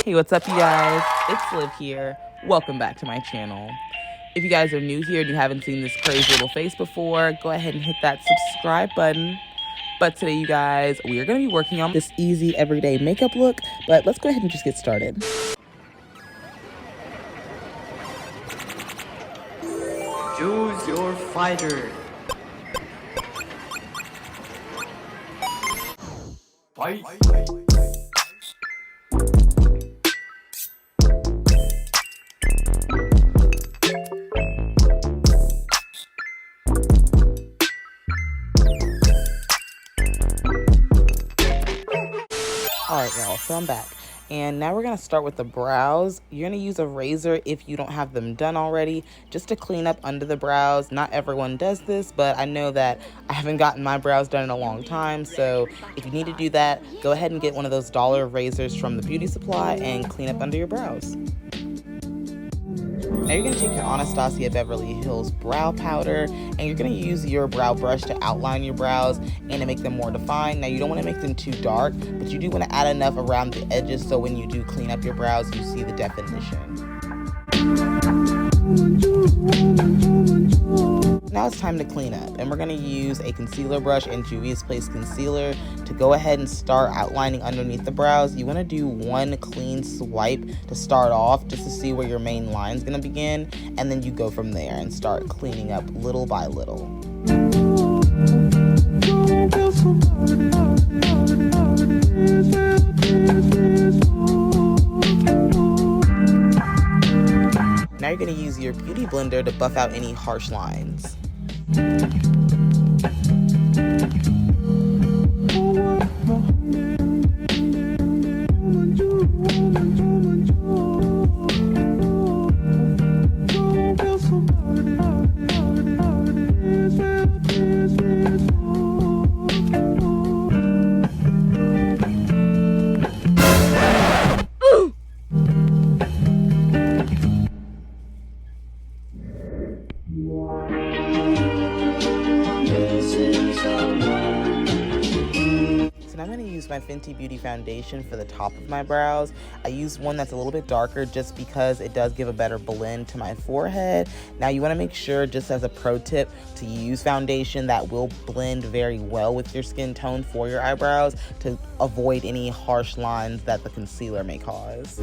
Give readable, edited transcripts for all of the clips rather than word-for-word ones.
Hey, what's up, you guys? It's Liv here. Welcome back to my channel. If you guys are new here and you haven't seen this crazy little face before, go ahead and hit that subscribe button. But today, you guys, we are going to be working on this easy everyday makeup look, but let's go ahead and just get started. Choose your fighter. Fight. Alright, y'all, so I'm back. And now we're going to start with the brows. You're going to use a razor if you don't have them done already, just to clean up under the brows. Not everyone does this, but I know that I haven't gotten my brows done in a long time. So if you need to do that, go ahead and get one of those dollar razors from the beauty supply and clean up under your brows. Now you're going to take your Anastasia Beverly Hills brow powder and you're going to use your brow brush to outline your brows and to make them more defined. Now you don't want to make them too dark, but you do want to add enough around the edges so when you do clean up your brows, you see the definition. Now it's time to clean up, and we're going to use a concealer brush and Juvia's Place concealer to go ahead and start outlining underneath the brows. You want to do one clean swipe to start off just to see where your main line is going to begin, and then you go from there and start cleaning up little by little. Now you're going to use your beauty blender to buff out any harsh lines. So now I'm going to use my Fenty Beauty foundation for the top of my brows. I used one that's a little bit darker just because it does give a better blend to my forehead. Now you want to make sure, just as a pro tip, to use foundation that will blend very well with your skin tone for your eyebrows to avoid any harsh lines that the concealer may cause.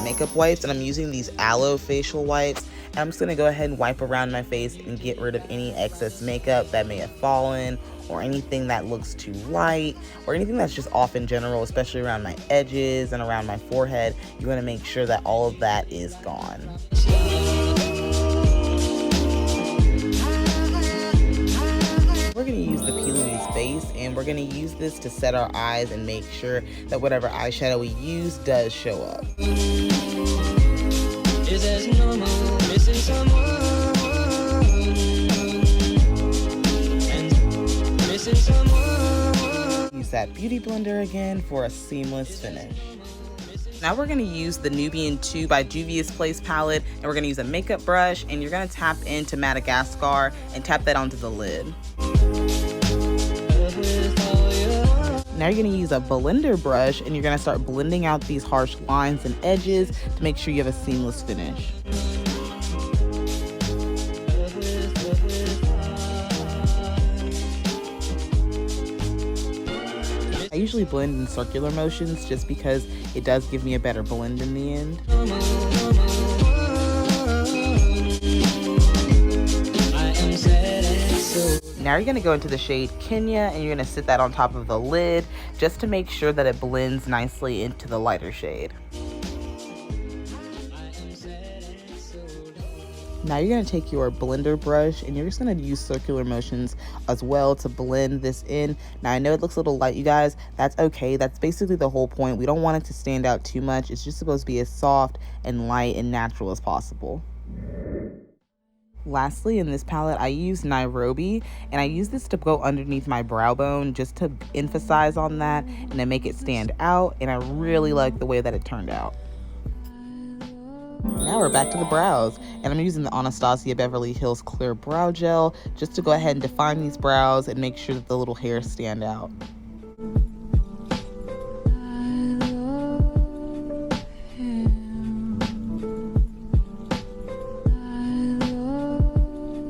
Makeup wipes, and I'm using these ALOE facial wipes, and I'm just going to go ahead and wipe around my face and get rid of any excess makeup that may have fallen, or anything that looks too light, or anything that's just off in general, especially around my edges and around my forehead. You want to make sure that all of that is gone. We're going to use the Peel base, and we're going to use this to set our eyes and make sure that whatever eyeshadow we use does show up. Is as normal, missing someone, and missing someone. Use that beauty blender again for a seamless finish. Now we're going to use the Nubian 2 by Juvia's Place palette, and we're going to use a makeup brush, and you're going to tap into Madagascar and tap that onto the lid. Now you're going to use a blender brush, and you're going to start blending out these harsh lines and edges to make sure you have a seamless finish. I usually blend in circular motions just because it does give me a better blend in the end. Now you're going to go into the shade Kenya, and you're going to sit that on top of the lid just to make sure that it blends nicely into the lighter shade. Now you're going to take your blender brush, and you're just going to use circular motions as well to blend this in. Now I know it looks a little light, you guys. That's okay. That's basically the whole point. We don't want it to stand out too much. It's just supposed to be as soft and light and natural as possible. Lastly, in this palette, I use Nairobi, and I use this to go underneath my brow bone just to emphasize on that and to make it stand out, and I really like the way that it turned out. Now we're back to the brows, and I'm using the Anastasia Beverly Hills Clear Brow Gel just to go ahead and define these brows and make sure that the little hairs stand out.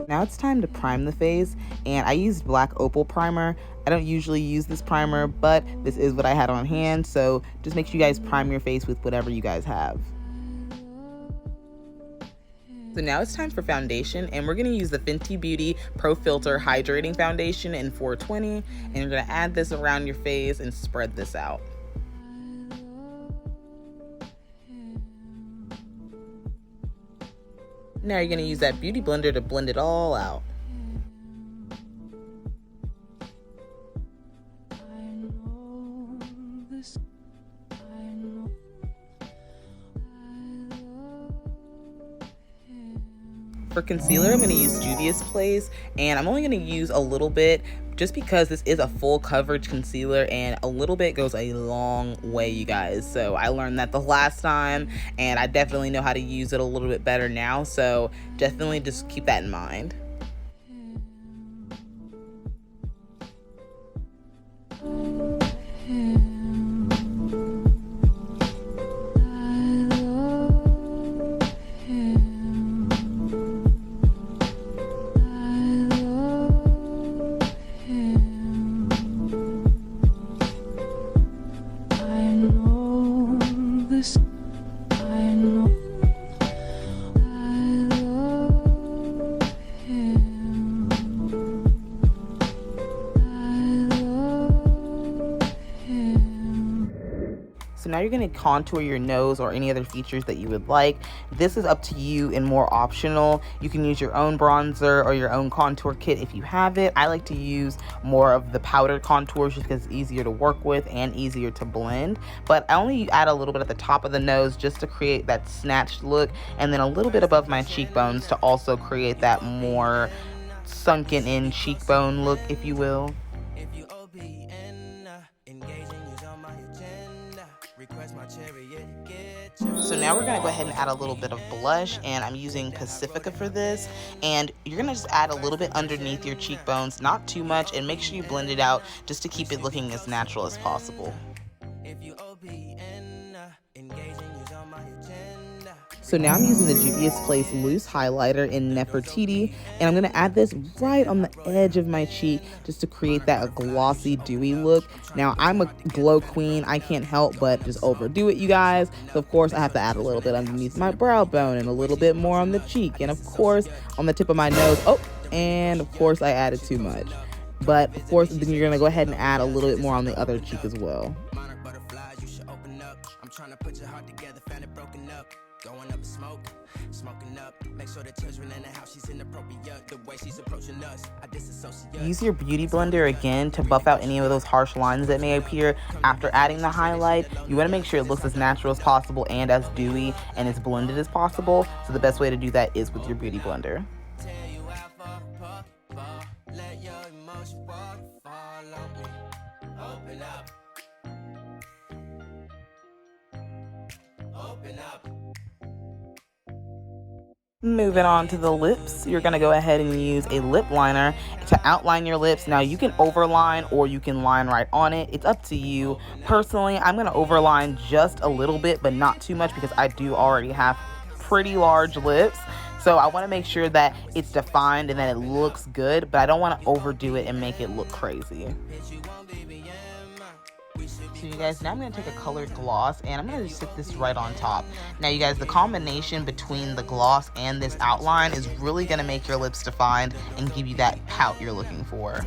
Now it's time to prime the face, and I used black opal primer. I don't usually use this primer, but this is what I had on hand, so just make sure you guys prime your face with whatever you guys have. So now it's time for foundation, and we're going to use the Fenty Beauty Pro Filter Hydrating Foundation in 420, and you're going to add this around your face and spread this out. Now you're going to use that beauty blender to blend it all out. For concealer, I'm going to use Juvia's Place, and I'm only going to use a little bit just because this is a full coverage concealer, and a little bit goes a long way, you guys. So I learned that the last time, and I definitely know how to use it a little bit better now, so definitely just keep that in mind. So now you're going to contour your nose or any other features that you would like. This is up to you and more optional. You can use your own bronzer or your own contour kit if you have it. I like to use more of the powdered contours just because it's easier to work with and easier to blend. But I only add a little bit at the top of the nose just to create that snatched look, and then a little bit above my cheekbones to also create that more sunken in cheekbone look, if you will. So now we're going to go ahead and add a little bit of blush, and I'm using Pacifica for this, and you're going to just add a little bit underneath your cheekbones, not too much, and make sure you blend it out just to keep it looking as natural as possible. So now I'm using the Juvia's Place Loose Highlighter in Nefertiti, and I'm going to add this right on the edge of my cheek just to create that glossy, dewy look. Now, I'm a glow queen. I can't help but just overdo it, you guys. So, of course, I have to add a little bit underneath my brow bone and a little bit more on the cheek. And, of course, on the tip of my nose. Oh, and, of course, I added too much. But, of course, then you're going to go ahead and add a little bit more on the other cheek as well. Going up smoking up, make sure the children in the house, she's inappropriate, the way she's approaching us, I disassociate. Use your beauty blender again to buff out any of those harsh lines that may appear after adding the highlight. You want to make sure it looks as natural as possible and as dewy and as blended as possible, so the best way to do that is with your beauty blender. Moving on to the lips, you're going to go ahead and use a lip liner to outline your lips. Now, you can overline or you can line right on it. It's up to you. Personally, I'm going to overline just a little bit, but not too much because I do already have pretty large lips. So I want to make sure that it's defined and that it looks good, but I don't want to overdo it and make it look crazy. So you guys, now I'm going to take a colored gloss and I'm going to just stick this right on top. Now you guys, the combination between the gloss and this outline is really going to make your lips defined and give you that pout you're looking for.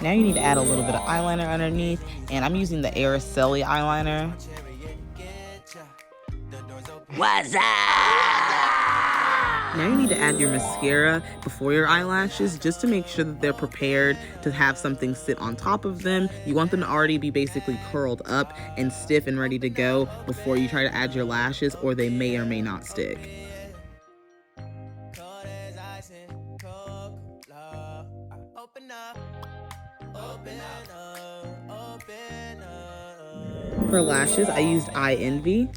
Now you need to add a little bit of eyeliner underneath, and I'm using the Araceli eyeliner. What's up? Now you need to add your mascara before your eyelashes just to make sure that they're prepared to have something sit on top of them. You want them to already be basically curled up and stiff and ready to go before you try to add your lashes, or they may or may not stick. For lashes, I used Eye Envy.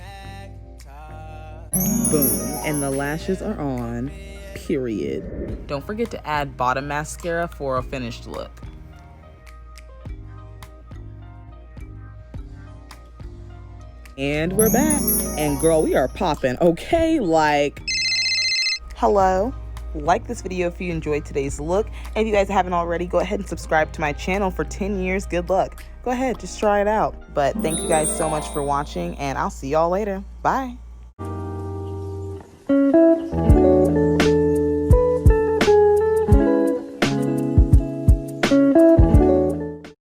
Boom, and the lashes are on, period. Don't forget to add bottom mascara for a finished look. And we're back. And girl, we are popping, okay? Like, hello. Like this video if you enjoyed today's look. And if you guys haven't already, go ahead and subscribe to my channel for 10 years. Good luck. Go ahead, just try it out. But thank you guys so much for watching, and I'll see y'all later. Bye.